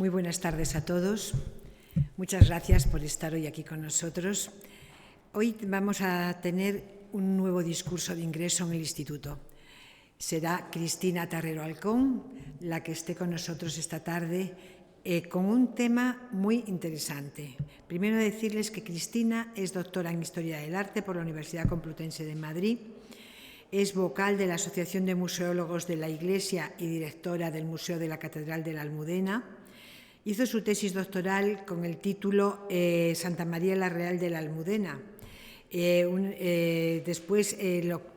Muy buenas tardes a todos. Muchas gracias por estar hoy aquí con nosotros. Hoy vamos a tener un nuevo discurso de ingreso en el Instituto. Será Cristina Tarrero Alcón la que esté con nosotros esta tarde con un tema muy interesante. Primero decirles que Cristina es doctora en Historia del Arte por la Universidad Complutense de Madrid. Es vocal de la Asociación de Museólogos de la Iglesia y directora del Museo de la Catedral de la Almudena. Hizo su tesis doctoral con el título Santa María la Real de la Almudena. Después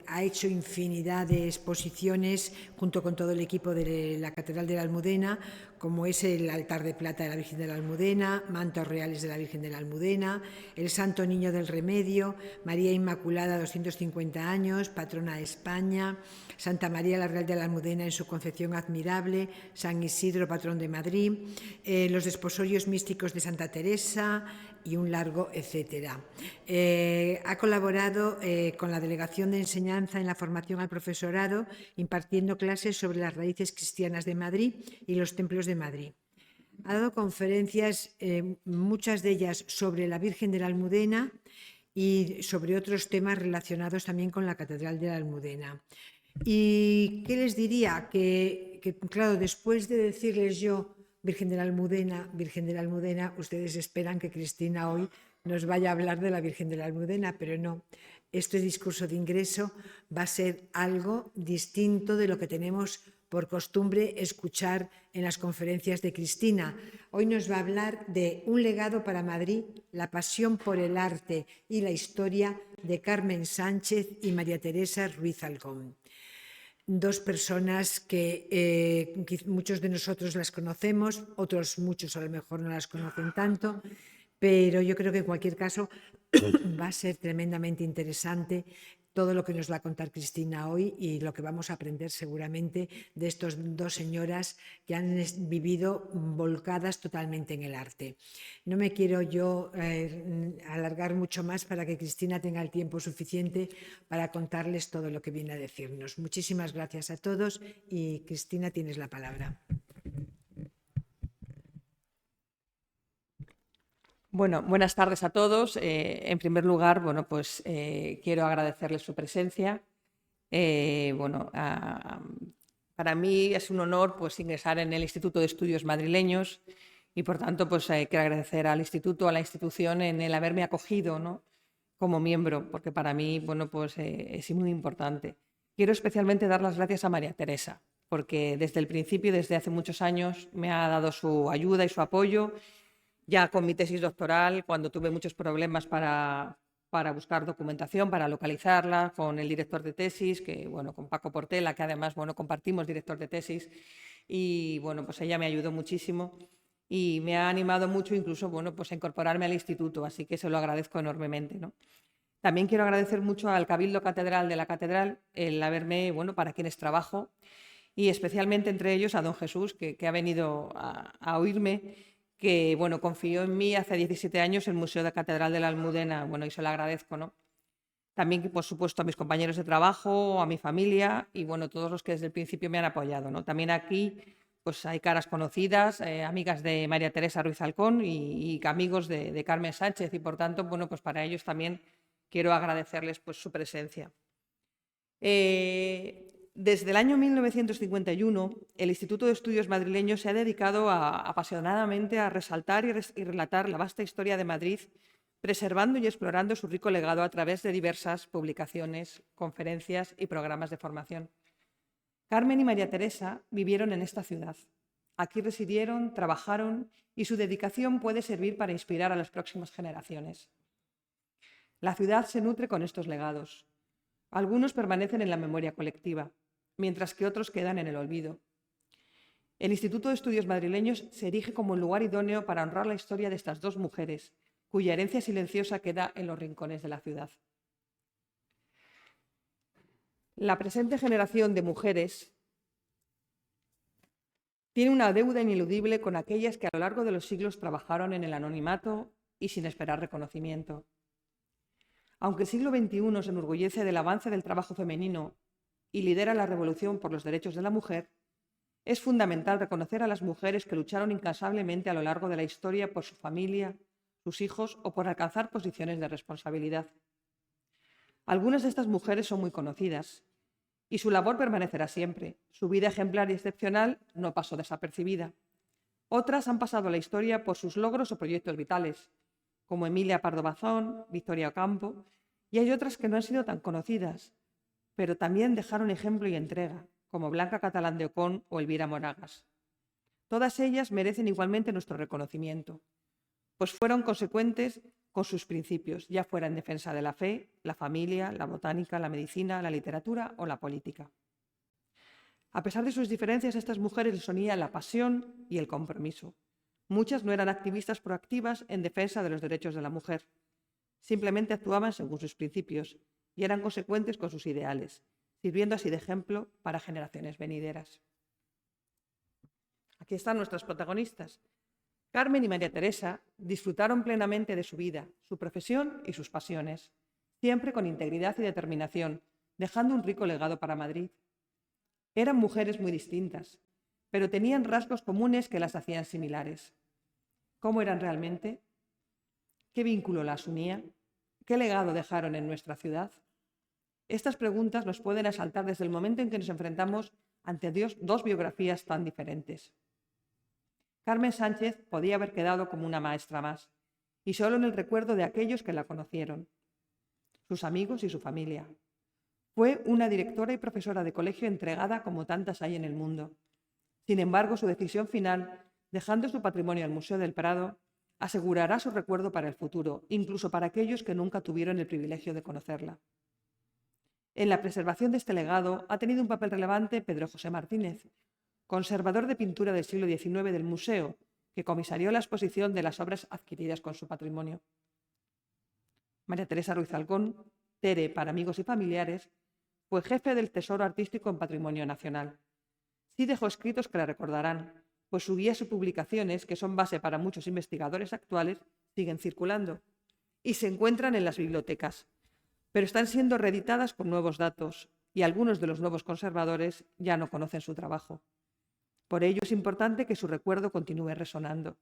ha hecho infinidad de exposiciones junto con todo el equipo de la Catedral de la Almudena, como es el altar de plata de la Virgen de la Almudena, mantos reales de la Virgen de la Almudena, el Santo Niño del Remedio, María Inmaculada 250 años, patrona de España, Santa María la Real de la Almudena en su concepción admirable, San Isidro, patrón de Madrid, los desposorios místicos de Santa Teresa y un largo etcétera. Ha colaborado con la Delegación de Enseñanza en la formación al profesorado, impartiendo clases sobre las raíces cristianas de Madrid y los templos de Madrid. Ha dado conferencias, muchas de ellas sobre la Virgen de la Almudena y sobre otros temas relacionados también con la Catedral de la Almudena. ¿Y qué les diría? Que claro, después de decirles yo Virgen de la Almudena, ustedes esperan que Cristina hoy nos vaya a hablar de la Virgen de la Almudena, pero no. Este discurso de ingreso va a ser algo distinto de lo que tenemos por costumbre escuchar en las conferencias de Cristina. Hoy nos va a hablar de un legado para Madrid, la pasión por el arte y la historia de Carmen Sánchez y María Teresa Ruiz Alcón. Dos personas que muchos de nosotros las conocemos, otros muchos a lo mejor no las conocen tanto, pero yo creo que en cualquier caso va a ser tremendamente interesante todo lo que nos va a contar Cristina hoy y lo que vamos a aprender seguramente de estas dos señoras que han vivido volcadas totalmente en el arte. No me quiero yo alargar mucho más para que Cristina tenga el tiempo suficiente para contarles todo lo que viene a decirnos. Muchísimas gracias a todos y Cristina, tienes la palabra. Bueno, buenas tardes a todos. En primer lugar, quiero agradecerles su presencia. Para mí es un honor ingresar en el Instituto de Estudios Madrileños y, por tanto, quiero agradecer al Instituto, a la institución, en el haberme acogido, ¿no?, como miembro, porque para mí es muy importante. Quiero especialmente dar las gracias a María Teresa, porque desde el principio, desde hace muchos años, me ha dado su ayuda y su apoyo. Ya con mi tesis doctoral, cuando tuve muchos problemas para buscar documentación, para localizarla, con el director de tesis, con Paco Portela, que además compartimos director de tesis, y ella me ayudó muchísimo y me ha animado mucho incluso a incorporarme al instituto, así que se lo agradezco enormemente, ¿no? También quiero agradecer mucho al Cabildo Catedral de la Catedral el haberme, para quienes trabajo, y especialmente entre ellos a don Jesús, que ha venido a oírme, que confió en mí hace 17 años el Museo de la Catedral de la Almudena, y se lo agradezco, ¿no? También, por supuesto, a mis compañeros de trabajo, a mi familia y todos los que desde el principio me han apoyado, ¿no? También aquí hay caras conocidas, amigas de María Teresa Ruiz Alcón y amigos de Carmen Sánchez, y por tanto, para ellos también quiero agradecerles su presencia. Desde el año 1951, el Instituto de Estudios Madrileños se ha dedicado apasionadamente a resaltar y relatar la vasta historia de Madrid, preservando y explorando su rico legado a través de diversas publicaciones, conferencias y programas de formación. Carmen y María Teresa vivieron en esta ciudad. Aquí residieron, trabajaron y su dedicación puede servir para inspirar a las próximas generaciones. La ciudad se nutre con estos legados. Algunos permanecen en la memoria colectiva, mientras que otros quedan en el olvido. El Instituto de Estudios Madrileños se erige como un lugar idóneo para honrar la historia de estas dos mujeres, cuya herencia silenciosa queda en los rincones de la ciudad. La presente generación de mujeres tiene una deuda ineludible con aquellas que a lo largo de los siglos trabajaron en el anonimato y sin esperar reconocimiento. Aunque el siglo XXI se enorgullece del avance del trabajo femenino y lidera la revolución por los derechos de la mujer, Es fundamental reconocer a las mujeres que lucharon incansablemente a lo largo de la historia por su familia, sus hijos o por alcanzar posiciones de responsabilidad. Algunas de estas mujeres son muy conocidas y su labor permanecerá siempre. Su vida ejemplar y excepcional no pasó desapercibida. Otras han pasado a la historia por sus logros o proyectos vitales, como Emilia Pardo Bazán, Victoria Ocampo, y hay otras que no han sido tan conocidas, pero también dejaron ejemplo y entrega, como Blanca Catalán de Ocón o Elvira Moragas. Todas ellas merecen igualmente nuestro reconocimiento, pues fueron consecuentes con sus principios, ya fuera en defensa de la fe, la familia, la botánica, la medicina, la literatura o la política. A pesar de sus diferencias, a estas mujeres les unía la pasión y el compromiso. Muchas no eran activistas proactivas en defensa de los derechos de la mujer. Simplemente actuaban según sus principios y eran consecuentes con sus ideales, sirviendo así de ejemplo para generaciones venideras. Aquí están nuestras protagonistas. Carmen y María Teresa disfrutaron plenamente de su vida, su profesión y sus pasiones, siempre con integridad y determinación, dejando un rico legado para Madrid. Eran mujeres muy distintas, pero tenían rasgos comunes que las hacían similares. ¿Cómo eran realmente? ¿Qué vínculo las unía? ¿Qué legado dejaron en nuestra ciudad? Estas preguntas nos pueden asaltar desde el momento en que nos enfrentamos ante dos biografías tan diferentes. Carmen Sánchez podía haber quedado como una maestra más, y solo en el recuerdo de aquellos que la conocieron, sus amigos y su familia. Fue una directora y profesora de colegio entregada como tantas hay en el mundo. Sin embargo, su decisión final, dejando su patrimonio al Museo del Prado, asegurará su recuerdo para el futuro, incluso para aquellos que nunca tuvieron el privilegio de conocerla. En la preservación de este legado ha tenido un papel relevante Pedro José Martínez, conservador de pintura del siglo XIX del museo, que comisarió la exposición de las obras adquiridas con su patrimonio. María Teresa Ruiz Halcón, Tere para amigos y familiares, fue jefe del Tesoro Artístico en Patrimonio Nacional. Sí dejó escritos que la recordarán, pues sus guías y publicaciones, que son base para muchos investigadores actuales, siguen circulando y se encuentran en las bibliotecas, pero están siendo reeditadas con nuevos datos y algunos de los nuevos conservadores ya no conocen su trabajo. Por ello es importante que su recuerdo continúe resonando.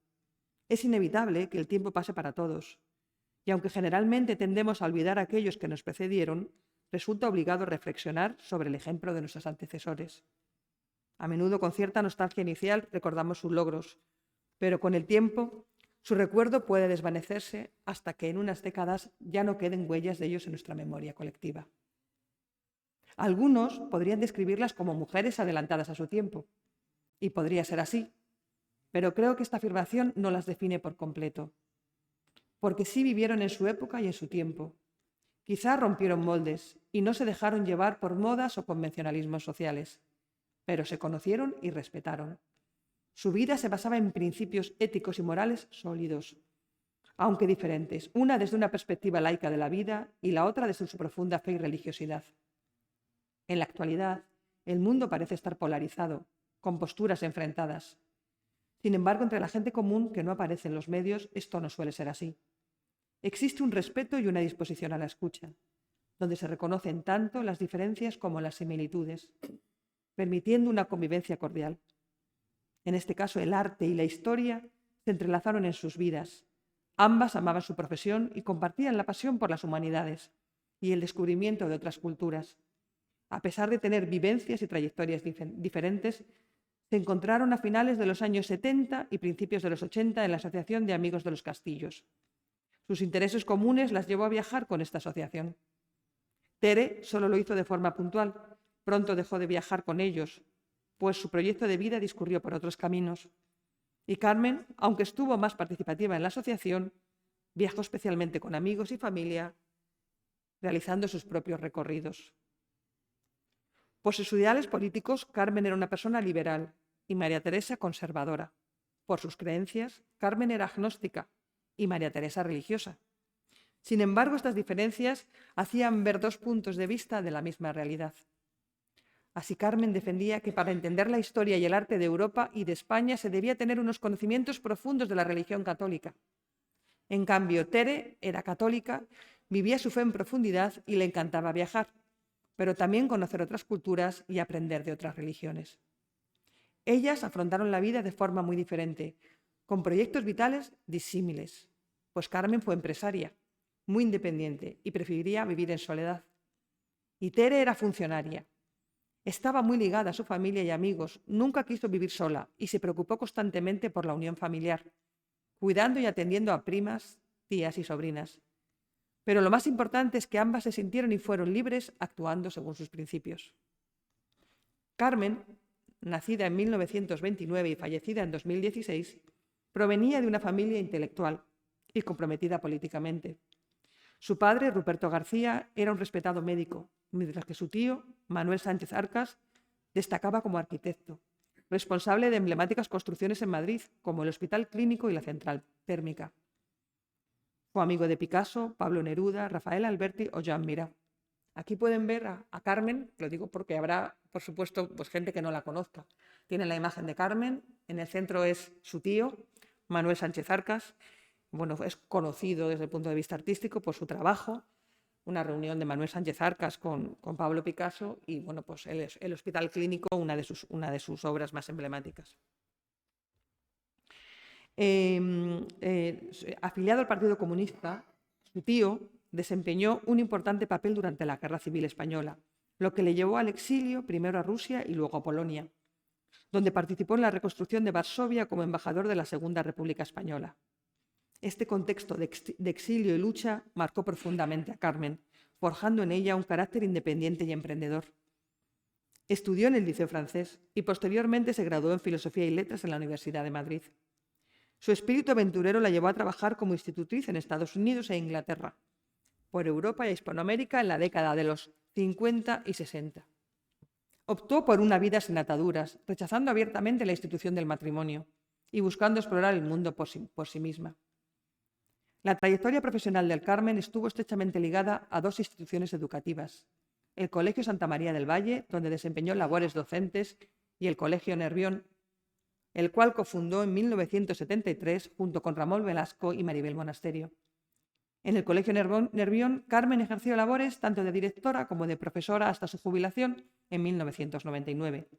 Es inevitable que el tiempo pase para todos, y aunque generalmente tendemos a olvidar a aquellos que nos precedieron, resulta obligado reflexionar sobre el ejemplo de nuestros antecesores. A menudo, con cierta nostalgia inicial, recordamos sus logros, pero con el tiempo su recuerdo puede desvanecerse hasta que en unas décadas ya no queden huellas de ellos en nuestra memoria colectiva. Algunos podrían describirlas como mujeres adelantadas a su tiempo, y podría ser así, pero creo que esta afirmación no las define por completo, porque sí vivieron en su época y en su tiempo. Quizá rompieron moldes y no se dejaron llevar por modas o convencionalismos sociales, pero se conocieron y respetaron. Su vida se basaba en principios éticos y morales sólidos, aunque diferentes, una desde una perspectiva laica de la vida y la otra desde su profunda fe y religiosidad. En la actualidad, el mundo parece estar polarizado, con posturas enfrentadas. Sin embargo, entre la gente común que no aparece en los medios, esto no suele ser así. Existe un respeto y una disposición a la escucha, donde se reconocen tanto las diferencias como las similitudes, permitiendo una convivencia cordial. En este caso, el arte y la historia se entrelazaron en sus vidas. Ambas amaban su profesión y compartían la pasión por las humanidades y el descubrimiento de otras culturas. A pesar de tener vivencias y trayectorias diferentes, se encontraron a finales de los años 70 y principios de los 80 en la Asociación de Amigos de los Castillos. Sus intereses comunes las llevó a viajar con esta asociación. Tere solo lo hizo de forma puntual. Pronto dejó de viajar con ellos, pues su proyecto de vida discurrió por otros caminos. Y Carmen, aunque estuvo más participativa en la asociación, viajó especialmente con amigos y familia, realizando sus propios recorridos. Por sus ideales políticos, Carmen era una persona liberal y María Teresa conservadora. Por sus creencias, Carmen era agnóstica y María Teresa religiosa. Sin embargo, estas diferencias hacían ver dos puntos de vista de la misma realidad. Así, Carmen defendía que para entender la historia y el arte de Europa y de España se debía tener unos conocimientos profundos de la religión católica. En cambio, Tere era católica, vivía su fe en profundidad y le encantaba viajar, pero también conocer otras culturas y aprender de otras religiones. Ellas afrontaron la vida de forma muy diferente, con proyectos vitales disímiles, pues Carmen fue empresaria, muy independiente y preferiría vivir en soledad. Y Tere era funcionaria. Estaba muy ligada a su familia y amigos, nunca quiso vivir sola y se preocupó constantemente por la unión familiar, cuidando y atendiendo a primas, tías y sobrinas. Pero lo más importante es que ambas se sintieron y fueron libres actuando según sus principios. Carmen, nacida en 1929 y fallecida en 2016, provenía de una familia intelectual y comprometida políticamente. Su padre, Ruperto García, era un respetado médico, mientras que su tío, Manuel Sánchez Arcas, destacaba como arquitecto, responsable de emblemáticas construcciones en Madrid, como el Hospital Clínico y la Central Térmica. Fue amigo de Picasso, Pablo Neruda, Rafael Alberti o Joan Miró. Aquí pueden ver a Carmen, lo digo porque habrá, por supuesto, pues gente que no la conozca. Tienen la imagen de Carmen, en el centro es su tío, Manuel Sánchez Arcas. Bueno, es conocido desde el punto de vista artístico por su trabajo, una reunión de Manuel Sánchez Arcas con Pablo Picasso y, bueno, pues el Hospital Clínico, una de sus obras más emblemáticas. Afiliado al Partido Comunista, su tío desempeñó un importante papel durante la Guerra Civil Española, lo que le llevó al exilio, primero a Rusia y luego a Polonia, donde participó en la reconstrucción de Varsovia como embajador de la Segunda República Española. Este contexto de exilio y lucha marcó profundamente a Carmen, forjando en ella un carácter independiente y emprendedor. Estudió en el Liceo Francés y posteriormente se graduó en Filosofía y Letras en la Universidad de Madrid. Su espíritu aventurero la llevó a trabajar como institutriz en Estados Unidos e Inglaterra, por Europa e Hispanoamérica en la década de los 50 y 60. Optó por una vida sin ataduras, rechazando abiertamente la institución del matrimonio y buscando explorar el mundo por sí misma. La trayectoria profesional del Carmen estuvo estrechamente ligada a dos instituciones educativas: el Colegio Santa María del Valle, donde desempeñó labores docentes, y el Colegio Nervión, el cual cofundó en 1973 junto con Ramón Velasco y Maribel Monasterio. En el Colegio Nervión, Carmen ejerció labores tanto de directora como de profesora hasta su jubilación en 1999.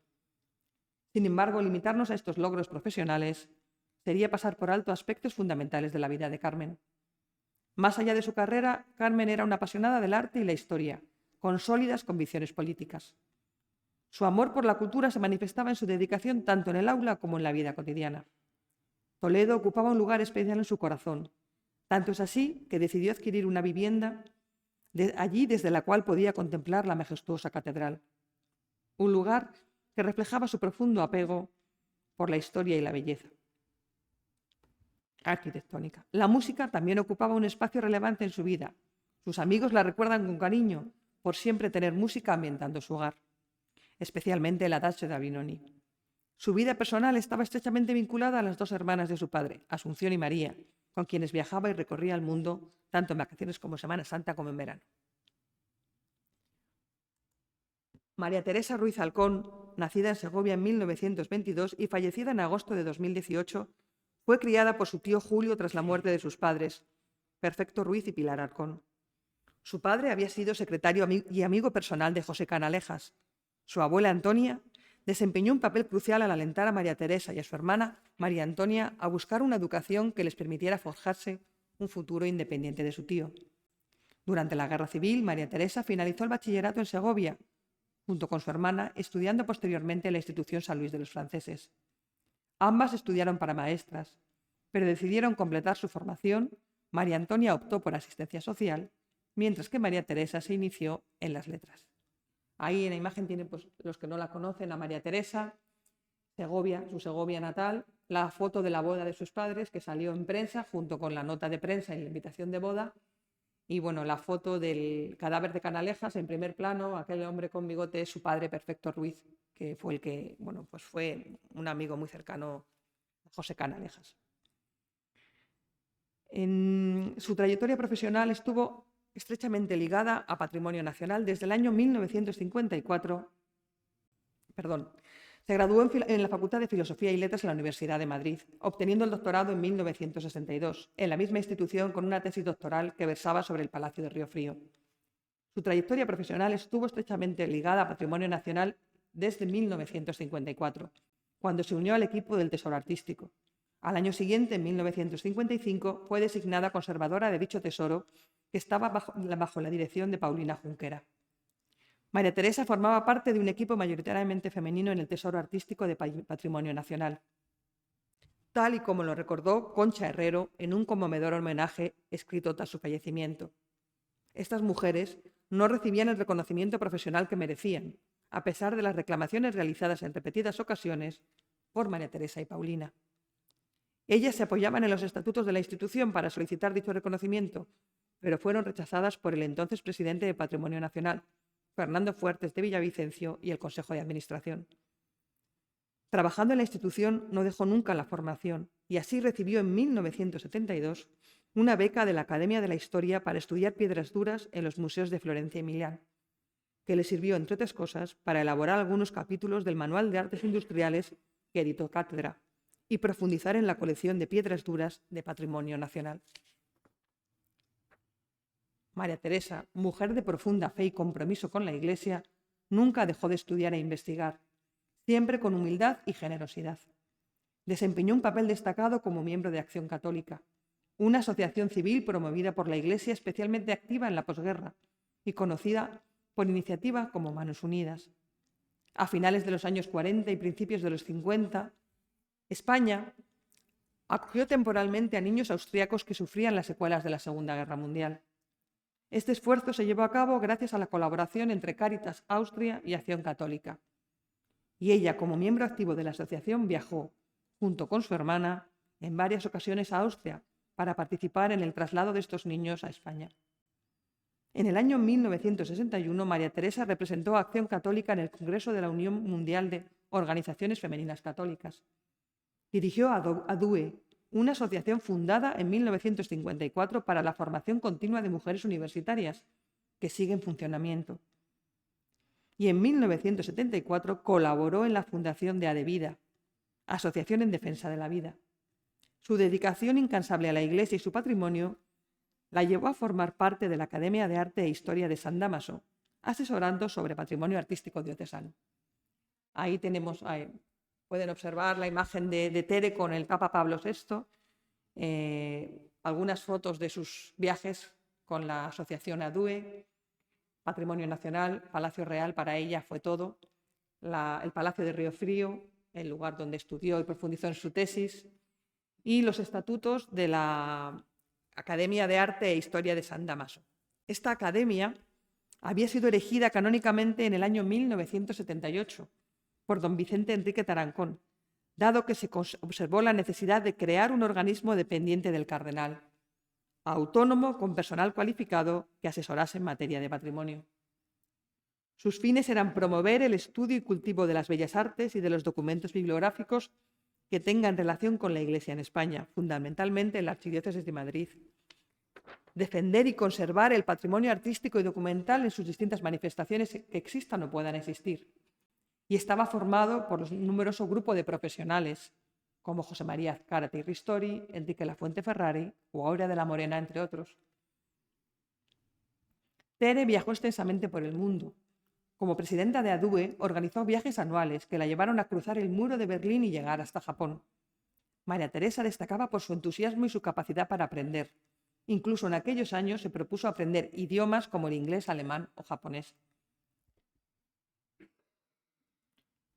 Sin embargo, limitarnos a estos logros profesionales sería pasar por alto aspectos fundamentales de la vida de Carmen. Más allá de su carrera, Carmen era una apasionada del arte y la historia, con sólidas convicciones políticas. Su amor por la cultura se manifestaba en su dedicación tanto en el aula como en la vida cotidiana. Toledo ocupaba un lugar especial en su corazón. Tanto es así que decidió adquirir una vivienda allí desde la cual podía contemplar la majestuosa catedral. Un lugar que reflejaba su profundo apego por la historia y la belleza arquitectónica. La música también ocupaba un espacio relevante en su vida. Sus amigos la recuerdan con cariño por siempre tener música ambientando su hogar, especialmente el Adagio de Albinoni. Su vida personal estaba estrechamente vinculada a las dos hermanas de su padre, Asunción y María, con quienes viajaba y recorría el mundo, tanto en vacaciones como Semana Santa como en verano. María Teresa Ruiz Halcón, nacida en Segovia en 1922 y fallecida en agosto de 2018, fue criada por su tío Julio tras la muerte de sus padres, Perfecto Ruiz y Pilar Halcón. Su padre había sido secretario y amigo personal de José Canalejas. Su abuela Antonia desempeñó un papel crucial al alentar a María Teresa y a su hermana María Antonia a buscar una educación que les permitiera forjarse un futuro independiente de su tío. Durante la Guerra Civil, María Teresa finalizó el bachillerato en Segovia, junto con su hermana, estudiando posteriormente en la institución San Luis de los Franceses. Ambas estudiaron para maestras, pero decidieron completar su formación. María Antonia optó por asistencia social, mientras que María Teresa se inició en las letras. Ahí en la imagen tienen, pues, los que no la conocen, a María Teresa, Segovia, su Segovia natal, la foto de la boda de sus padres que salió en prensa junto con la nota de prensa y la invitación de boda. Y bueno, la foto del cadáver de Canalejas en primer plano, aquel hombre con bigote es su padre Perfecto Ruiz, que fue el que, bueno, pues fue un amigo muy cercano a José Canalejas. En su trayectoria profesional estuvo estrechamente ligada a Patrimonio Nacional desde el año 1954. Se graduó en la Facultad de Filosofía y Letras en la Universidad de Madrid, obteniendo el doctorado en 1962, en la misma institución con una tesis doctoral que versaba sobre el Palacio de Río Frío. Su trayectoria profesional estuvo estrechamente ligada a Patrimonio Nacional desde 1954, cuando se unió al equipo del Tesoro Artístico. Al año siguiente, en 1955, fue designada conservadora de dicho tesoro, que estaba bajo la dirección de Paulina Junquera. María Teresa formaba parte de un equipo mayoritariamente femenino en el Tesoro Artístico de Patrimonio Nacional, tal y como lo recordó Concha Herrero en un conmovedor homenaje escrito tras su fallecimiento. Estas mujeres no recibían el reconocimiento profesional que merecían, a pesar de las reclamaciones realizadas en repetidas ocasiones por María Teresa y Paulina. Ellas se apoyaban en los estatutos de la institución para solicitar dicho reconocimiento, pero fueron rechazadas por el entonces presidente de Patrimonio Nacional, Fernando Fuertes de Villavicencio, y el Consejo de Administración. Trabajando en la institución no dejó nunca la formación y así recibió en 1972 una beca de la Academia de la Historia para estudiar piedras duras en los museos de Florencia y Milán, que le sirvió, entre otras cosas, para elaborar algunos capítulos del Manual de Artes Industriales que editó Cátedra y profundizar en la colección de piedras duras de Patrimonio Nacional. María Teresa, mujer de profunda fe y compromiso con la Iglesia, nunca dejó de estudiar e investigar, siempre con humildad y generosidad. Desempeñó un papel destacado como miembro de Acción Católica, una asociación civil promovida por la Iglesia especialmente activa en la posguerra y conocida por iniciativa como Manos Unidas. A finales de los años 40 y principios de los 50, España acogió temporalmente a niños austríacos que sufrían las secuelas de la Segunda Guerra Mundial. Este esfuerzo se llevó a cabo gracias a la colaboración entre Cáritas Austria y Acción Católica. Y ella, como miembro activo de la asociación, viajó, junto con su hermana, en varias ocasiones a Austria para participar en el traslado de estos niños a España. En el año 1961, María Teresa representó a Acción Católica en el Congreso de la Unión Mundial de Organizaciones Femeninas Católicas. Dirigió a DUE, una asociación fundada en 1954 para la formación continua de mujeres universitarias, que sigue en funcionamiento. Y en 1974 colaboró en la fundación de Adevida, Asociación en Defensa de la Vida. Su dedicación incansable a la Iglesia y su patrimonio la llevó a formar parte de la Academia de Arte e Historia de San Dámaso, asesorando sobre patrimonio artístico diocesano. Ahí tenemos, pueden observar la imagen de Tere con el Papa Pablo VI, algunas fotos de sus viajes con la asociación ADUE, Patrimonio Nacional, Palacio Real, para ella fue todo, el Palacio de Río Frío, el lugar donde estudió y profundizó en su tesis, y los estatutos de la Academia de Arte e Historia de San Dámaso. Esta academia había sido erigida canónicamente en el año 1978 por don Vicente Enrique Tarancón, dado que se observó la necesidad de crear un organismo dependiente del cardenal, autónomo con personal cualificado que asesorase en materia de patrimonio. Sus fines eran promover el estudio y cultivo de las bellas artes y de los documentos bibliográficos que tengan relación con la Iglesia en España, fundamentalmente en la Archidiócesis de Madrid. Defender y conservar el patrimonio artístico y documental en sus distintas manifestaciones que existan o puedan existir. Y estaba formado por un numeroso grupo de profesionales, como José María Azcárate y Ristori, Enrique Lafuente Ferrari o Aurea de la Morena, entre otros. Tere viajó extensamente por el mundo. Como presidenta de ADUE, organizó viajes anuales que la llevaron a cruzar el muro de Berlín y llegar hasta Japón. María Teresa destacaba por su entusiasmo y su capacidad para aprender. Incluso en aquellos años se propuso aprender idiomas como el inglés, alemán o japonés.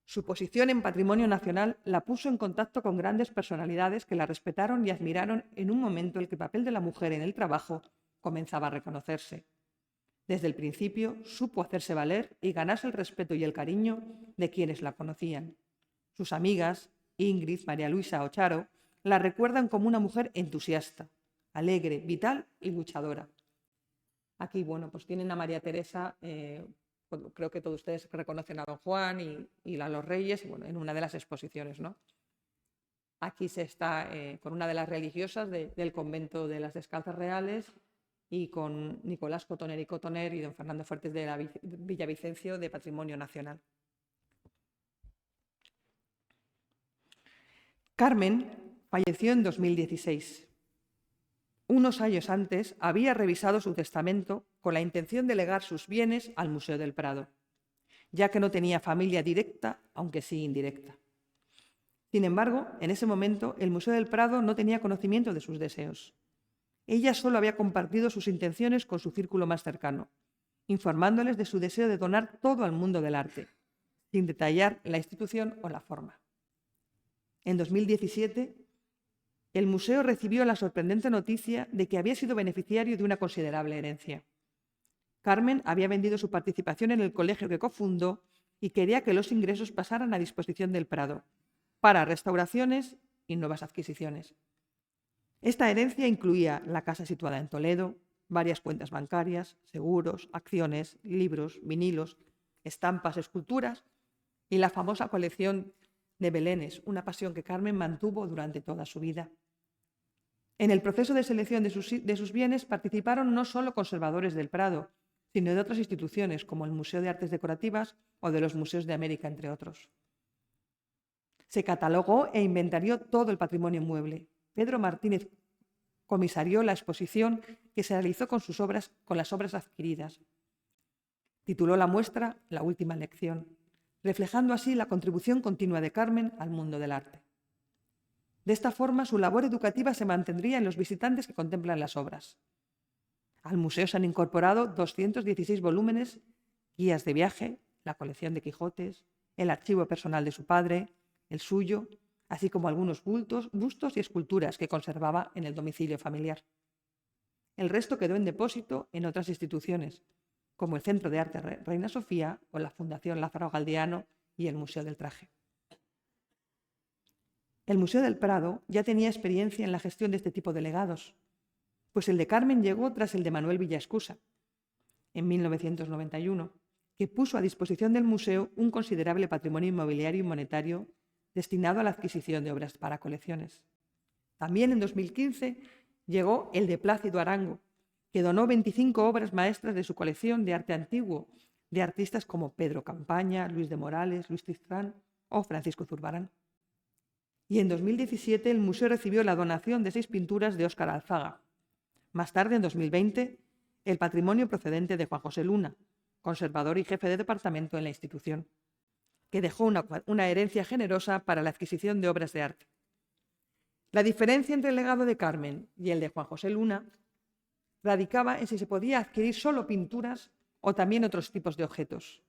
Su posición en patrimonio nacional la puso en contacto con grandes personalidades que la respetaron y admiraron en un momento en el que el papel de la mujer en el trabajo comenzaba a reconocerse. Desde el principio supo hacerse valer y ganarse el respeto y el cariño de quienes la conocían. Sus amigas, Ingrid, María Luisa o Charo, la recuerdan como una mujer entusiasta, alegre, vital y luchadora. Aquí, bueno, pues tienen a María Teresa, creo que todos ustedes reconocen a Don Juan y a los Reyes, y bueno, en una de las exposiciones, ¿no? Aquí se está con una de las religiosas del convento de las Descalzas Reales y con Nicolás Cotoner y don Fernando Fuertes de la Villavicencio de Patrimonio Nacional. Carmen falleció en 2016. Unos años antes había revisado su testamento con la intención de legar sus bienes al Museo del Prado, ya que no tenía familia directa, aunque sí indirecta. Sin embargo, en ese momento, el Museo del Prado no tenía conocimiento de sus deseos. Ella solo había compartido sus intenciones con su círculo más cercano, informándoles de su deseo de donar todo al mundo del arte, sin detallar la institución o la forma. En 2017, el museo recibió la sorprendente noticia de que había sido beneficiario de una considerable herencia. Carmen había vendido su participación en el colegio que cofundó y quería que los ingresos pasaran a disposición del Prado para restauraciones y nuevas adquisiciones. Esta herencia incluía la casa situada en Toledo, varias cuentas bancarias, seguros, acciones, libros, vinilos, estampas, esculturas y la famosa colección de belenes, una pasión que Carmen mantuvo durante toda su vida. En el proceso de selección de sus bienes participaron no solo conservadores del Prado, sino de otras instituciones como el Museo de Artes Decorativas o de los Museos de América, entre otros. Se catalogó e inventarió todo el patrimonio inmueble. Pedro Martínez comisarió la exposición que se realizó con las obras adquiridas. Tituló la muestra La última lección, reflejando así la contribución continua de Carmen al mundo del arte. De esta forma, su labor educativa se mantendría en los visitantes que contemplan las obras. Al museo se han incorporado 216 volúmenes, guías de viaje, la colección de Quijotes, el archivo personal de su padre, el suyo, así como algunos bustos y esculturas que conservaba en el domicilio familiar. El resto quedó en depósito en otras instituciones, como el Centro de Arte Reina Sofía o la Fundación Lázaro Galdiano y el Museo del Traje. El Museo del Prado ya tenía experiencia en la gestión de este tipo de legados, pues el de Carmen llegó tras el de Manuel Villaescusa, en 1991, que puso a disposición del museo un considerable patrimonio inmobiliario y monetario destinado a la adquisición de obras para colecciones. También en 2015 llegó el de Plácido Arango, que donó 25 obras maestras de su colección de arte antiguo, de artistas como Pedro Campaña, Luis de Morales, Luis Tristán o Francisco Zurbarán. Y en 2017 el museo recibió la donación de 6 pinturas de Óscar Alzaga. Más tarde, en 2020, el patrimonio procedente de Juan José Luna, conservador y jefe de departamento en la institución, que dejó una herencia generosa para la adquisición de obras de arte. La diferencia entre el legado de Carmen y el de Juan José Luna radicaba en si se podía adquirir solo pinturas o también otros tipos de objetos,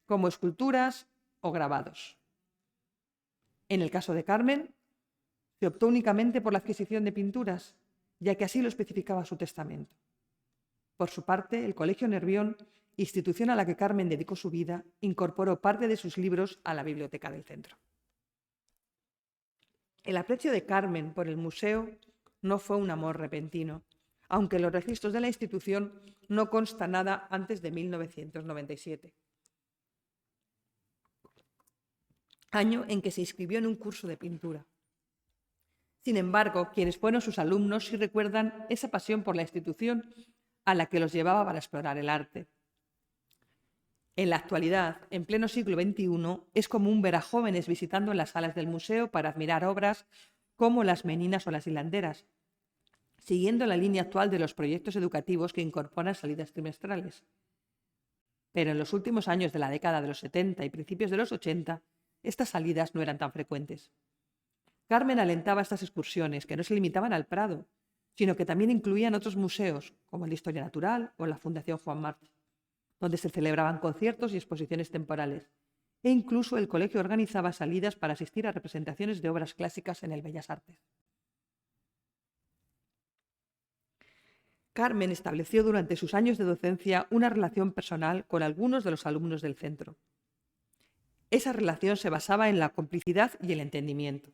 como esculturas o grabados. En el caso de Carmen, se optó únicamente por la adquisición de pinturas, ya que así lo especificaba su testamento. Por su parte, el Colegio Nervión, institución a la que Carmen dedicó su vida, incorporó parte de sus libros a la biblioteca del centro. El aprecio de Carmen por el museo no fue un amor repentino, aunque en los registros de la institución no consta nada antes de 1997, año en que se inscribió en un curso de pintura. Sin embargo, quienes fueron sus alumnos sí recuerdan esa pasión por la institución a la que los llevaba para explorar el arte. En la actualidad, en pleno siglo XXI, es común ver a jóvenes visitando las salas del museo para admirar obras como las Meninas o las Hilanderas, siguiendo la línea actual de los proyectos educativos que incorporan salidas trimestrales. Pero en los últimos años de la década de los 70 y principios de los 80, estas salidas no eran tan frecuentes. Carmen alentaba estas excursiones, que no se limitaban al Prado, sino que también incluían otros museos, como el de Historia Natural o la Fundación Juan March, donde se celebraban conciertos y exposiciones temporales, e incluso el colegio organizaba salidas para asistir a representaciones de obras clásicas en el Bellas Artes. Carmen estableció durante sus años de docencia una relación personal con algunos de los alumnos del centro. Esa relación se basaba en la complicidad y el entendimiento.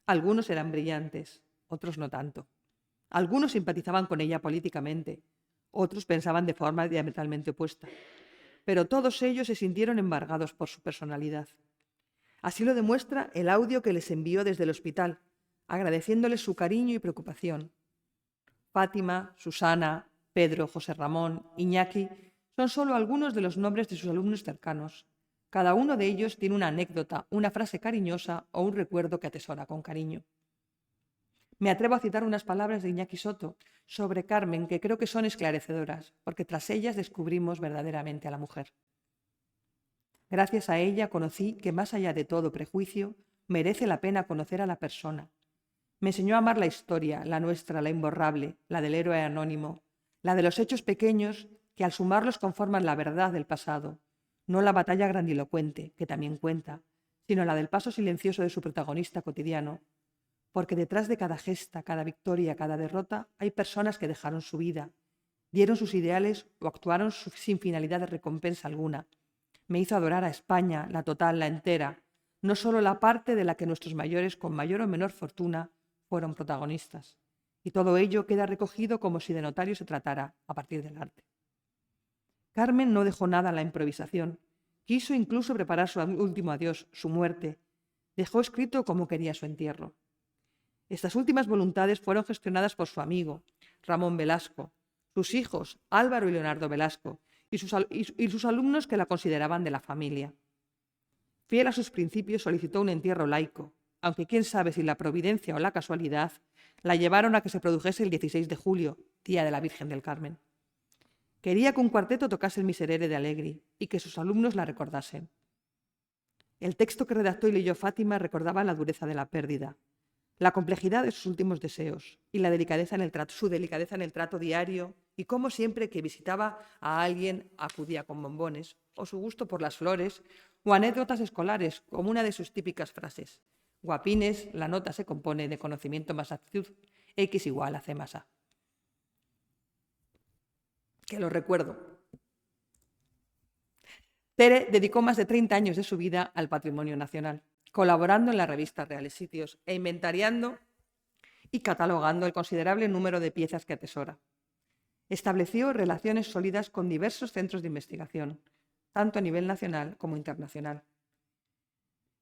Algunos eran brillantes, otros no tanto. Algunos simpatizaban con ella políticamente, otros pensaban de forma diametralmente opuesta. Pero todos ellos se sintieron embargados por su personalidad. Así lo demuestra el audio que les envió desde el hospital, agradeciéndoles su cariño y preocupación. Fátima, Susana, Pedro, José Ramón, Iñaki son solo algunos de los nombres de sus alumnos cercanos. Cada uno de ellos tiene una anécdota, una frase cariñosa o un recuerdo que atesora con cariño. Me atrevo a citar unas palabras de Iñaki Soto sobre Carmen que creo que son esclarecedoras, porque tras ellas descubrimos verdaderamente a la mujer. Gracias a ella conocí que más allá de todo prejuicio, merece la pena conocer a la persona. Me enseñó a amar la historia, la nuestra, la imborrable, la del héroe anónimo, la de los hechos pequeños que al sumarlos conforman la verdad del pasado, no la batalla grandilocuente, que también cuenta, sino la del paso silencioso de su protagonista cotidiano, porque detrás de cada gesta, cada victoria, cada derrota, hay personas que dejaron su vida, dieron sus ideales o actuaron sin finalidad de recompensa alguna. Me hizo adorar a España, la total, la entera, no solo la parte de la que nuestros mayores, con mayor o menor fortuna, fueron protagonistas. Y todo ello queda recogido como si de notario se tratara, a partir del arte. Carmen no dejó nada a la improvisación. Quiso incluso preparar su último adiós, su muerte. Dejó escrito cómo quería su entierro. Estas últimas voluntades fueron gestionadas por su amigo, Ramón Velasco, sus hijos, Álvaro y Leonardo Velasco, y sus alumnos que la consideraban de la familia. Fiel a sus principios, solicitó un entierro laico, aunque quién sabe si la providencia o la casualidad la llevaron a que se produjese el 16 de julio, día de la Virgen del Carmen. Quería que un cuarteto tocase el Miserere de Allegri y que sus alumnos la recordasen. El texto que redactó y leyó Fátima recordaba la dureza de la pérdida, la complejidad de sus últimos deseos y la delicadeza en el trato, su delicadeza en el trato diario y cómo siempre que visitaba a alguien acudía con bombones, o su gusto por las flores, o anécdotas escolares, como una de sus típicas frases: guapines, la nota se compone de conocimiento más actitud, X igual a C más A. Que lo recuerdo. Tere dedicó más de 30 años de su vida al patrimonio nacional, colaborando en la revista Reales Sitios e inventariando y catalogando el considerable número de piezas que atesora. Estableció relaciones sólidas con diversos centros de investigación, tanto a nivel nacional como internacional,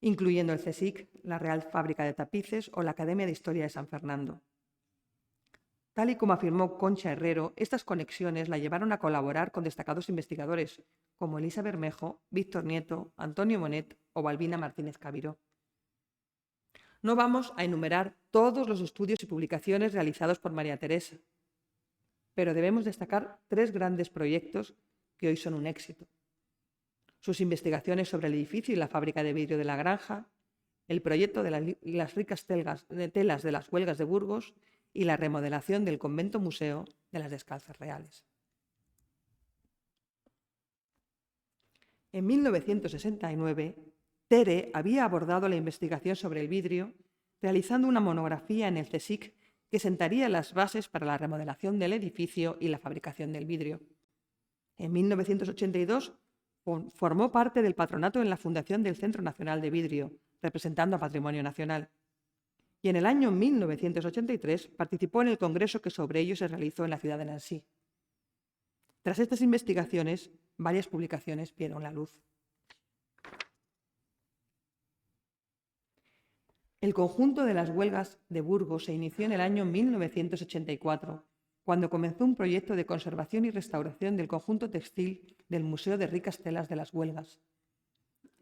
incluyendo el CSIC, la Real Fábrica de Tapices o la Academia de Historia de San Fernando. Tal y como afirmó Concha Herrero, estas conexiones la llevaron a colaborar con destacados investigadores como Elisa Bermejo, Víctor Nieto, Antonio Monet o Balbina Martínez Cabiró. No vamos a enumerar todos los estudios y publicaciones realizados por María Teresa, pero debemos destacar 3 grandes proyectos que hoy son un éxito. Sus investigaciones sobre el edificio y la fábrica de vidrio de la Granja, el proyecto de las ricas telas de las Huelgas de Burgos y la remodelación del convento museo de las Descalzas Reales. En 1969, Tere había abordado la investigación sobre el vidrio, realizando una monografía en el CSIC que sentaría las bases para la remodelación del edificio y la fabricación del vidrio. En 1982, formó parte del patronato en la fundación del Centro Nacional de Vidrio, representando a Patrimonio Nacional. Y en el año 1983 participó en el congreso que sobre ello se realizó en la ciudad de Nancy. Tras estas investigaciones, varias publicaciones vieron la luz. El conjunto de las huelgas de Burgos se inició en el año 1984, cuando comenzó un proyecto de conservación y restauración del conjunto textil del Museo de Ricas Telas de las Huelgas.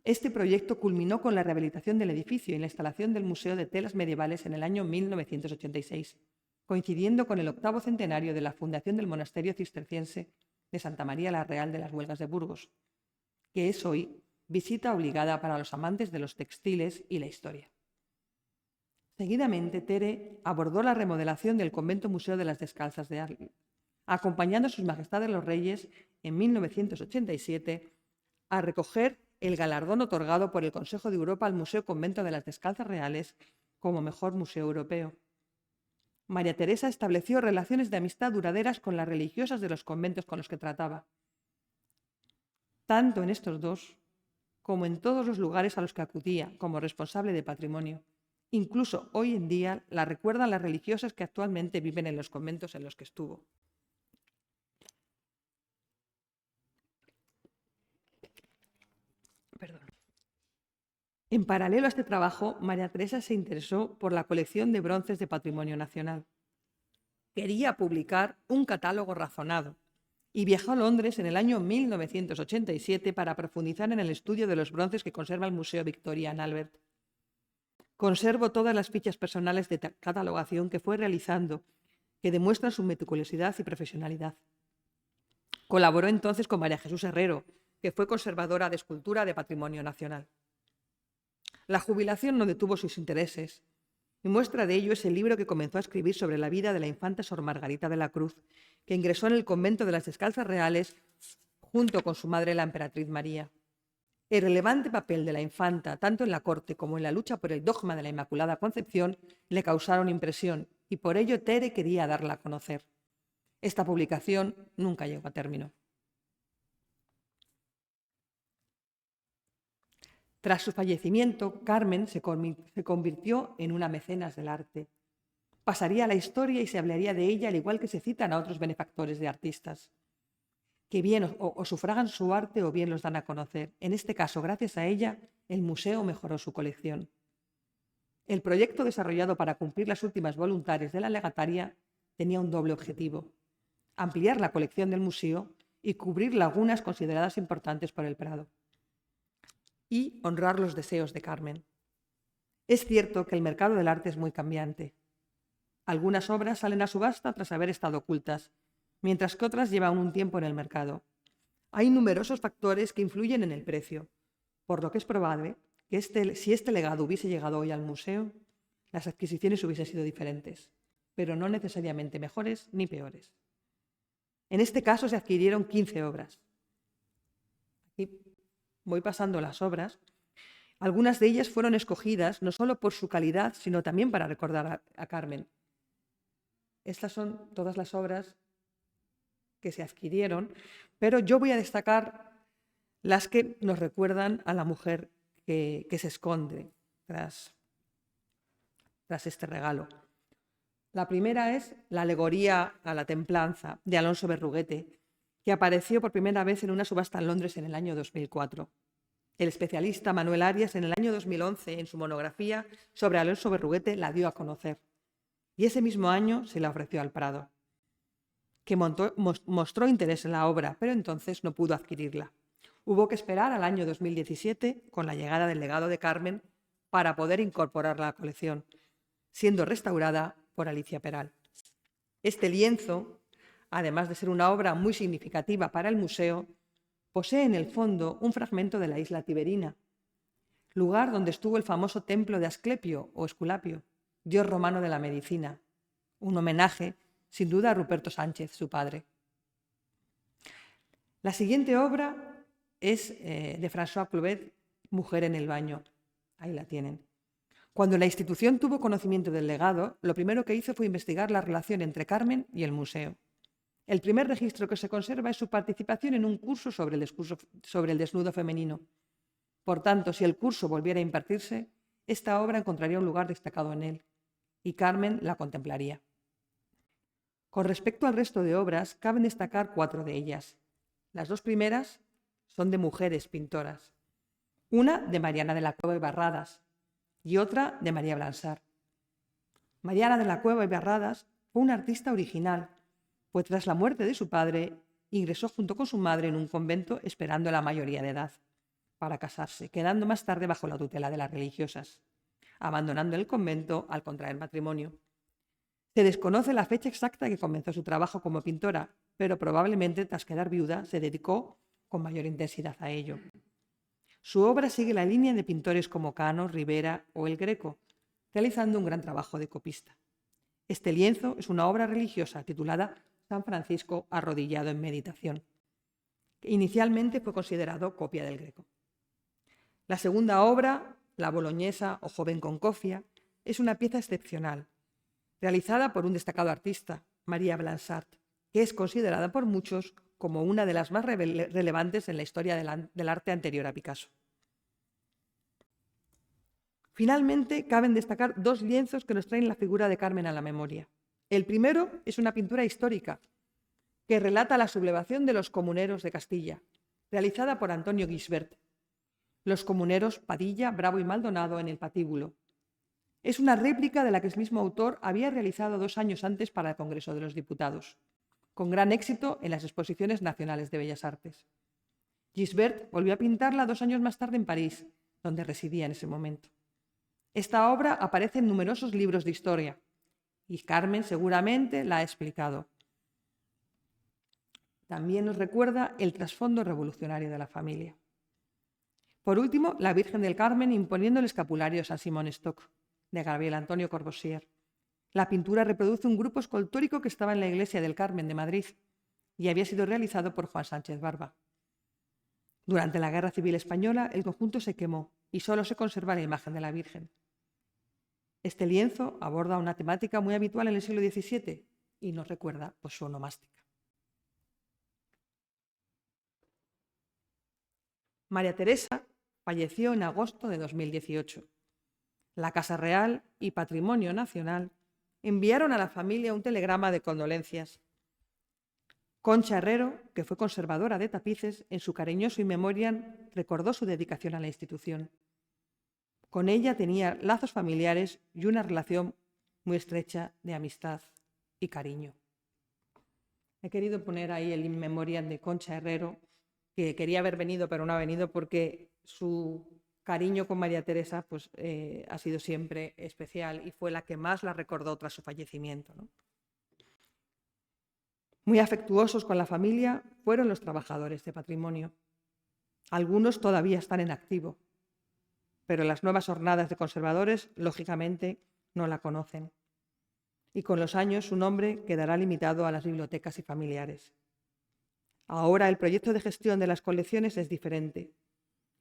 Este proyecto culminó con la rehabilitación del edificio y la instalación del Museo de Telas Medievales en el año 1986, coincidiendo con el 8º centenario de la fundación del monasterio cisterciense de Santa María la Real de las Huelgas de Burgos, que es hoy visita obligada para los amantes de los textiles y la historia. Seguidamente, Tere abordó la remodelación del convento museo de las Descalzas de Arles, acompañando a sus majestades los reyes en 1987 a recoger el galardón otorgado por el Consejo de Europa al Museo Convento de las Descalzas Reales como mejor museo europeo. María Teresa estableció relaciones de amistad duraderas con las religiosas de los conventos con los que trataba, tanto en estos dos como en todos los lugares a los que acudía como responsable de patrimonio. Incluso hoy en día la recuerdan las religiosas que actualmente viven en los conventos en los que estuvo. En paralelo a este trabajo, María Teresa se interesó por la colección de bronces de Patrimonio Nacional. Quería publicar un catálogo razonado y viajó a Londres en el año 1987 para profundizar en el estudio de los bronces que conserva el Museo Victoria and Albert. Conservo todas las fichas personales de catalogación que fue realizando, que demuestran su meticulosidad y profesionalidad. Colaboró entonces con María Jesús Herrero, que fue conservadora de escultura de Patrimonio Nacional. La jubilación no detuvo sus intereses, y muestra de ello es el libro que comenzó a escribir sobre la vida de la infanta Sor Margarita de la Cruz, que ingresó en el convento de las Descalzas Reales junto con su madre, la emperatriz María. El relevante papel de la infanta, tanto en la corte como en la lucha por el dogma de la Inmaculada Concepción, le causaron impresión, y por ello Tere quería darla a conocer. Esta publicación nunca llegó a término. Tras su fallecimiento, Carmen se convirtió en una mecenas del arte. Pasaría a la historia y se hablaría de ella al igual que se citan a otros benefactores de artistas, que bien o sufragan su arte o bien los dan a conocer. En este caso, gracias a ella, el museo mejoró su colección. El proyecto desarrollado para cumplir las últimas voluntades de la legataria tenía un doble objetivo: ampliar la colección del museo y cubrir lagunas consideradas importantes por el Prado, y honrar los deseos de Carmen. Es cierto que el mercado del arte es muy cambiante. Algunas obras salen a subasta tras haber estado ocultas, mientras que otras llevan un tiempo en el mercado. Hay numerosos factores que influyen en el precio, por lo que es probable que si este legado hubiese llegado hoy al museo, las adquisiciones hubiesen sido diferentes, pero no necesariamente mejores ni peores. En este caso se adquirieron 15 obras. Aquí voy pasando las obras. Algunas de ellas fueron escogidas no solo por su calidad, sino también para recordar a Carmen. Estas son todas las obras que se adquirieron, pero yo voy a destacar las que nos recuerdan a la mujer que se esconde tras este regalo. La primera es la alegoría a la templanza de Alonso Berruguete, que apareció por primera vez en una subasta en Londres en el año 2004. El especialista Manuel Arias, en el año 2011, en su monografía sobre Alonso Berruguete, la dio a conocer. Y ese mismo año se la ofreció al Prado, que mostró interés en la obra, pero entonces no pudo adquirirla. Hubo que esperar al año 2017, con la llegada del legado de Carmen, para poder incorporarla a la colección, siendo restaurada por Alicia Peral. Este lienzo, además de ser una obra muy significativa para el museo, posee en el fondo un fragmento de la isla Tiberina, lugar donde estuvo el famoso templo de Asclepio o Esculapio, dios romano de la medicina, un homenaje sin duda a Ruperto Sánchez, su padre. La siguiente obra es de François Clubet, Mujer en el baño. Ahí la tienen. Cuando la institución tuvo conocimiento del legado, lo primero que hizo fue investigar la relación entre Carmen y el museo. El primer registro que se conserva es su participación en un curso sobre el desnudo femenino. Por tanto, si el curso volviera a impartirse, esta obra encontraría un lugar destacado en él, y Carmen la contemplaría. Con respecto al resto de obras, caben destacar 4 de ellas. Las 2 primeras son de mujeres pintoras. Una de Mariana de la Cueva y Barradas y otra de María Blansart. Mariana de la Cueva y Barradas fue una artista original, pues tras la muerte de su padre ingresó junto con su madre en un convento esperando la mayoría de edad para casarse, quedando más tarde bajo la tutela de las religiosas, abandonando el convento al contraer matrimonio. Se desconoce la fecha exacta que comenzó su trabajo como pintora, pero probablemente tras quedar viuda se dedicó con mayor intensidad a ello. Su obra sigue la línea de pintores como Cano, Rivera o El Greco, realizando un gran trabajo de copista. Este lienzo es una obra religiosa titulada San Francisco arrodillado en meditación, que inicialmente fue considerado copia del Greco. La segunda obra, La boloñesa o Joven con cofia, es una pieza excepcional, realizada por un destacado artista, María Blansart, que es considerada por muchos como una de las más relevantes en la historia del arte anterior a Picasso. Finalmente, caben destacar 2 lienzos que nos traen la figura de Carmen a la memoria. El primero es una pintura histórica que relata la sublevación de los comuneros de Castilla, realizada por Antonio Guisbert. Los comuneros Padilla, Bravo y Maldonado en el patíbulo. Es una réplica de la que el mismo autor había realizado 2 años antes para el Congreso de los Diputados, con gran éxito en las Exposiciones Nacionales de Bellas Artes. Guisbert volvió a pintarla 2 años más tarde en París, donde residía en ese momento. Esta obra aparece en numerosos libros de historia, y Carmen seguramente la ha explicado. También nos recuerda el trasfondo revolucionario de la familia. Por último, la Virgen del Carmen imponiendo el escapulario San Simón Stock, de Gabriel Antonio Corbosier. La pintura reproduce un grupo escultórico que estaba en la iglesia del Carmen de Madrid y había sido realizado por Juan Sánchez Barba. Durante la Guerra Civil Española, el conjunto se quemó y solo se conserva la imagen de la Virgen. Este lienzo aborda una temática muy habitual en el siglo XVII y nos recuerda su onomástica. María Teresa falleció en agosto de 2018. La Casa Real y Patrimonio Nacional enviaron a la familia un telegrama de condolencias. Concha Herrero, que fue conservadora de tapices, en su cariñoso in memoriam recordó su dedicación a la institución. Con ella tenía lazos familiares y una relación muy estrecha de amistad y cariño. He querido poner ahí el in memoriam de Concha Herrero, que quería haber venido pero no ha venido porque su cariño con María Teresa ha sido siempre especial y fue la que más la recordó tras su fallecimiento, ¿no? Muy afectuosos con la familia fueron los trabajadores de patrimonio. Algunos todavía están en activo, pero las nuevas jornadas de conservadores, lógicamente, no la conocen. Y con los años su nombre quedará limitado a las bibliotecas y familiares. Ahora el proyecto de gestión de las colecciones es diferente.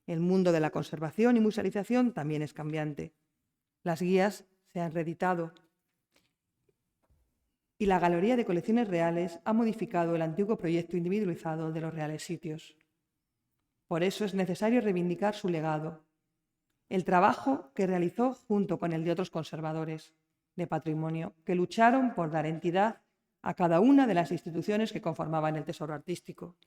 El mundo de la conservación y musealización también es cambiante. Las guías se han reeditado y la Galería de Colecciones Reales ha modificado el antiguo proyecto individualizado de los Reales Sitios. Por eso es necesario reivindicar su legado, el trabajo que realizó junto con el de otros conservadores de patrimonio que lucharon por dar entidad a cada una de las instituciones que conformaban el tesoro artístico.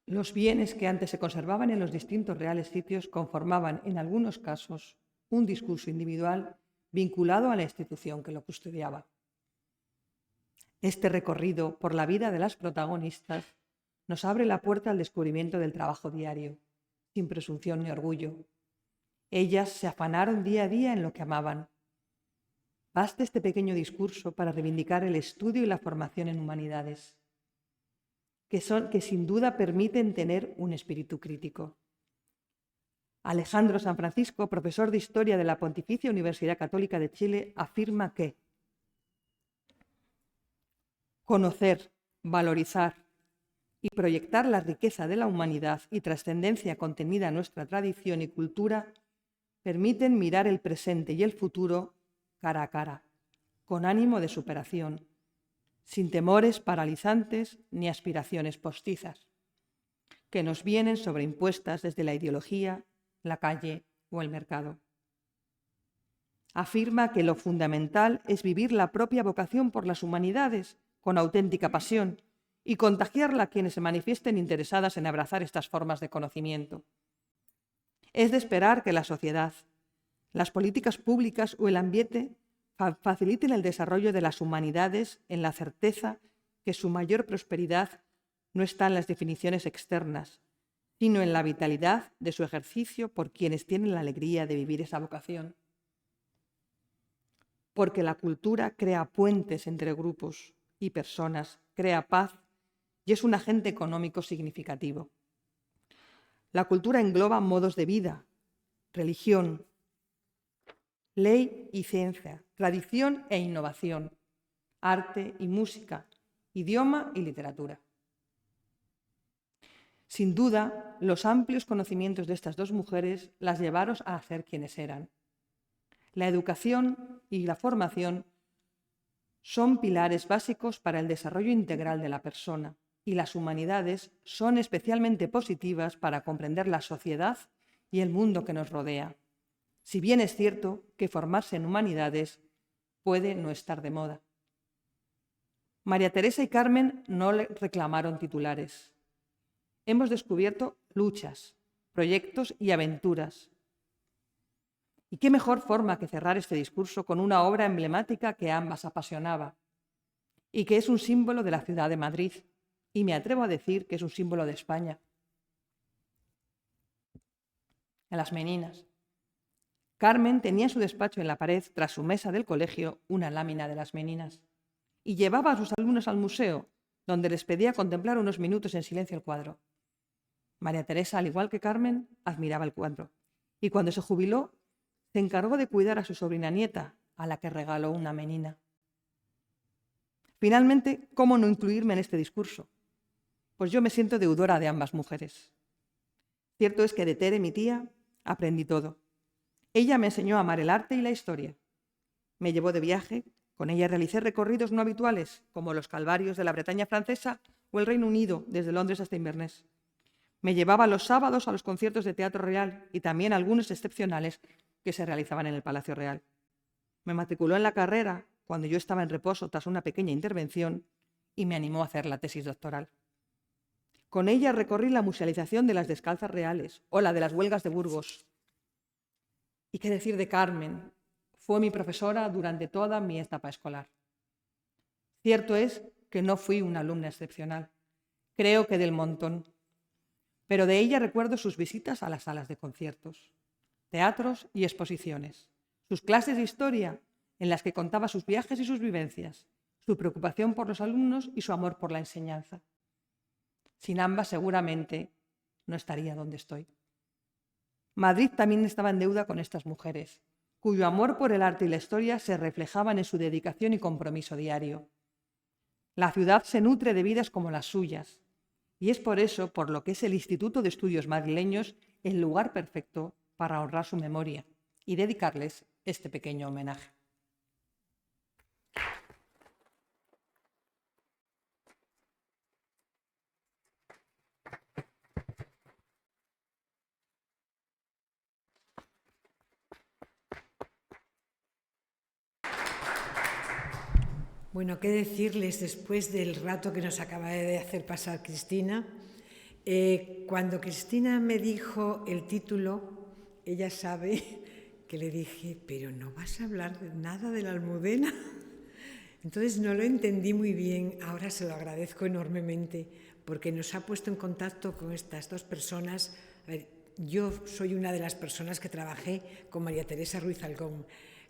Los bienes que antes se conservaban en los distintos reales sitios conformaban, en algunos casos, un discurso individual vinculado a la institución que lo custodiaba. Este recorrido por la vida de las protagonistas nos abre la puerta al descubrimiento del trabajo diario, sin presunción ni orgullo. Ellas se afanaron día a día en lo que amaban. Basta este pequeño discurso para reivindicar el estudio y la formación en humanidades, que sin duda permiten tener un espíritu crítico. Alejandro San Francisco, profesor de Historia de la Pontificia Universidad Católica de Chile, afirma que conocer, valorizar y proyectar la riqueza de la humanidad y trascendencia contenida en nuestra tradición y cultura permiten mirar el presente y el futuro cara a cara, con ánimo de superación, sin temores paralizantes ni aspiraciones postizas, que nos vienen sobreimpuestas desde la ideología, la calle o el mercado. Afirma que lo fundamental es vivir la propia vocación por las humanidades con auténtica pasión y contagiarla a quienes se manifiesten interesadas en abrazar estas formas de conocimiento. Es de esperar que la sociedad, las políticas públicas o el ambiente faciliten el desarrollo de las humanidades en la certeza que su mayor prosperidad no está en las definiciones externas, sino en la vitalidad de su ejercicio por quienes tienen la alegría de vivir esa vocación. Porque la cultura crea puentes entre grupos y personas, crea paz y es un agente económico significativo. La cultura engloba modos de vida, religión, ley y ciencia, tradición e innovación, arte y música, idioma y literatura. Sin duda, los amplios conocimientos de estas dos mujeres las llevaron a ser quienes eran. La educación y la formación son pilares básicos para el desarrollo integral de la persona y las humanidades son especialmente positivas para comprender la sociedad y el mundo que nos rodea. Si bien es cierto que formarse en humanidades puede no estar de moda. María Teresa y Carmen no le reclamaron titulares. Hemos descubierto luchas, proyectos y aventuras. ¿Y qué mejor forma que cerrar este discurso con una obra emblemática que a ambas apasionaba y que es un símbolo de la ciudad de Madrid? Y me atrevo a decir que es un símbolo de España. En Las Meninas. Carmen tenía en su despacho en la pared, tras su mesa del colegio, una lámina de Las Meninas. y llevaba a sus alumnos al museo, donde les pedía contemplar unos minutos en silencio el cuadro. María Teresa, al igual que Carmen, admiraba el cuadro, y cuando se jubiló, se encargó de cuidar a su sobrina nieta, a la que regaló una menina. Finalmente, ¿cómo no incluirme en este discurso? Pues yo me siento deudora de ambas mujeres. Cierto es que de Tere, mi tía, aprendí todo. Ella me enseñó a amar el arte y la historia. Me llevó de viaje, con ella realicé recorridos no habituales, como los Calvarios de la Bretaña francesa o el Reino Unido, desde Londres hasta Inverness. Me llevaba los sábados a los conciertos de Teatro Real y también algunos excepcionales que se realizaban en el Palacio Real. Me matriculó en la carrera cuando yo estaba en reposo tras una pequeña intervención y me animó a hacer la tesis doctoral. Con ella recorrí la musealización de las Descalzas Reales o la de las Huelgas de Burgos. ¿Y qué decir de Carmen? Fue mi profesora durante toda mi etapa escolar. Cierto es que no fui una alumna excepcional, creo que del montón, pero de ella recuerdo sus visitas a las salas de conciertos, teatros y exposiciones, sus clases de historia en las que contaba sus viajes y sus vivencias, su preocupación por los alumnos y su amor por la enseñanza. Sin ambas, seguramente, no estaría donde estoy. Madrid también estaba en deuda con estas mujeres, cuyo amor por el arte y la historia se reflejaban en su dedicación y compromiso diario. La ciudad se nutre de vidas como las suyas, y es por eso por lo que es el Instituto de Estudios Madrileños el lugar perfecto para honrar su memoria y dedicarles este pequeño homenaje. Bueno, ¿qué decirles después del rato que nos acaba de hacer pasar Cristina? Cuando Cristina me dijo el título, ella sabe que le dije, pero no vas a hablar de nada de la Almudena. Entonces no lo entendí muy bien, ahora se lo agradezco enormemente porque nos ha puesto en contacto con estas dos personas. A ver, yo soy una de las personas que trabajé con María Teresa Ruiz Algón.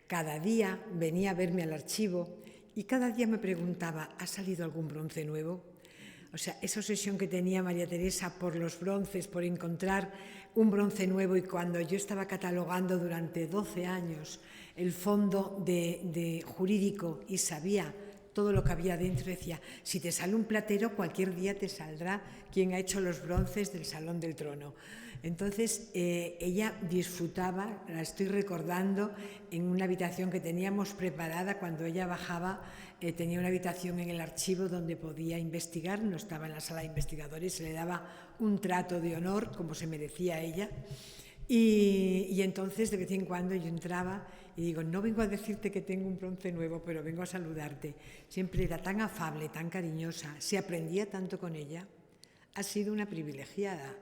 Cada día venía a verme al archivo y cada día me preguntaba, ¿ha salido algún bronce nuevo? O sea, esa obsesión que tenía María Teresa por los bronces, por encontrar un bronce nuevo, y cuando yo estaba catalogando durante 12 años el fondo de jurídico y sabía todo lo que había dentro, decía, si te sale un platero, cualquier día te saldrá quien ha hecho los bronces del Salón del Trono. Entonces, ella disfrutaba, la estoy recordando, en una habitación que teníamos preparada cuando ella bajaba. Tenía una habitación en el archivo donde podía investigar, no estaba en la sala de investigadores, se le daba un trato de honor, como se merecía ella. Y entonces, de vez en cuando, yo entraba y digo, no vengo a decirte que tengo un bronce nuevo, pero vengo a saludarte. Siempre era tan afable, tan cariñosa, se aprendía tanto con ella. Ha sido una privilegiada.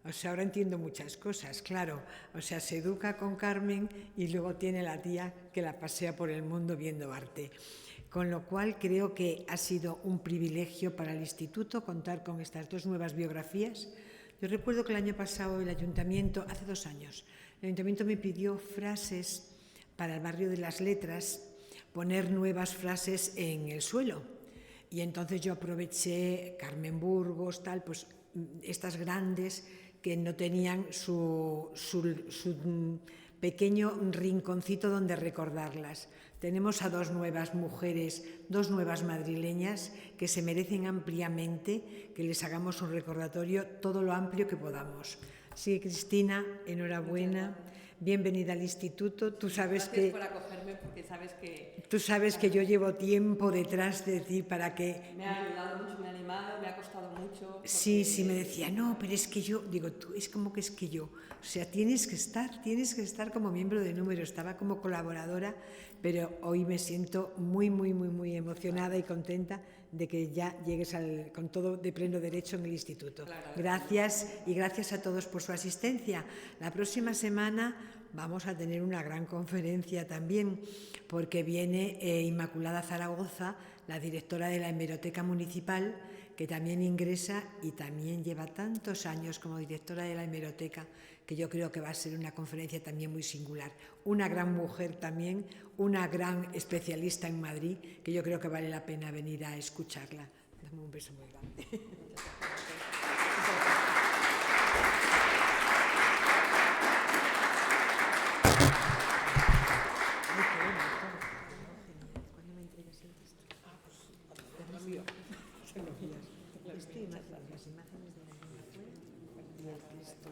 O sea, ahora entiendo muchas cosas, claro. O sea, se educa con Carmen y luego tiene la tía que la pasea por el mundo viendo arte. Con lo cual creo que ha sido un privilegio para el Instituto contar con estas dos nuevas biografías. Yo recuerdo que el año pasado el Ayuntamiento, hace 2 años, el Ayuntamiento me pidió frases para el barrio de las Letras, poner nuevas frases en el suelo. Y entonces yo aproveché Carmen Burgos, tal, pues estas grandes que no tenían su pequeño rinconcito donde recordarlas. Tenemos a 2 nuevas mujeres, 2 nuevas madrileñas que se merecen ampliamente que les hagamos un recordatorio todo lo amplio que podamos. Así que, Cristina, enhorabuena, bienvenida al Instituto. Tú sabes Gracias por acogerme, porque sabes que... Tú sabes que yo llevo tiempo detrás de ti para que... Me ha ayudado mucho, me ha animado, me ha costado mucho. Porque... Sí, me decía, no, pero es que yo, digo, tú, es como que es que yo. O sea, tienes que estar como miembro de número. Estaba como colaboradora, pero hoy me siento muy emocionada y contenta de que ya llegues con todo de pleno derecho en el Instituto. Claro. Gracias, y gracias a todos por su asistencia. La próxima semana vamos a tener una gran conferencia también, porque viene Inmaculada Zaragoza, la directora de la Hemeroteca Municipal, que también ingresa y también lleva tantos años como directora de la hemeroteca, que yo creo que va a ser una conferencia también muy singular. Una gran mujer también, una gran especialista en Madrid, que yo creo que vale la pena venir a escucharla. Dame un beso muy grande. Las imágenes de la niña afuera y el Cristo.